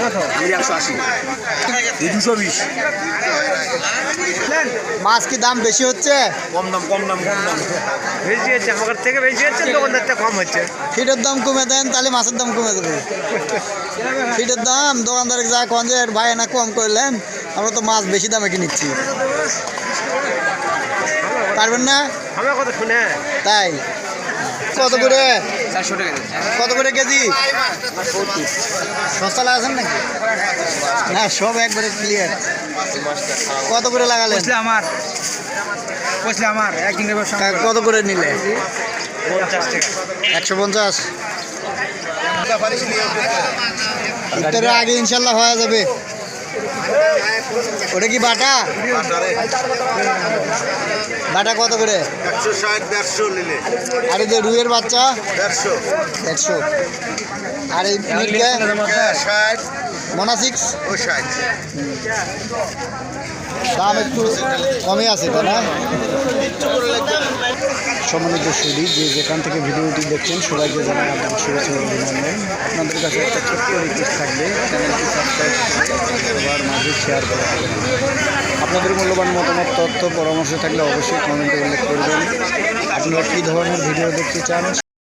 180 220 মাছ কি দাম বেশি হচ্ছে? কম দাম বেশি হচ্ছে, আমার থেকে বেশি হচ্ছে, দোকানদারটা কম হচ্ছে। ফিটের দাম কমে দেন, তাহলে মাছের দাম কমে দেবে। ফিটের দাম দোকানদার যা কন যে ভাই না কম করলেন, আমরা তো মাছ বেশি দামে কিনিচ্ছি, পারবেন না? আমার কথা শুনে তাই কত করে? 400 টাকা কত করে কেজি? সস্তা লাগাচ্ছেন নাকি? না, সব একবারে ক্লিয়ার। কত করে লাগালেন? আমার একদিন কত করে নিলে? 50 টাকা। 150। ইফতারের আগে ইনশাল্লাহ হয়ে যাবে। ওটা কি বাটা? বাটা কত করে? 160 150 নিলে আর এই যে রুইয়ের বাচ্চা 150 150। আর এই মিটকে 60 মোনাসিক্স ও 60 দাম একটু কমে আছে, তাই না? সম্মানিত সুধী, যে যেখান থেকে ভিডিওটি দেখছেন সবাইকে জানাই আগাম শুভেচ্ছা ও অভিনন্দন। আপনাদের কাছে একটা ছোট্ট রিকোয়েস্ট থাকবে, চ্যানেলটি সাবস্ক্রাইব সবার মাঝে শেয়ার করে দেবেন। আপনাদের মূল্যবান মতামত, তথ্য, পরামর্শ থাকলে অবশ্যই কমেন্টে উল্লেখ করবেন। আপনারা কী ধরনের ভিডিও দেখতে চান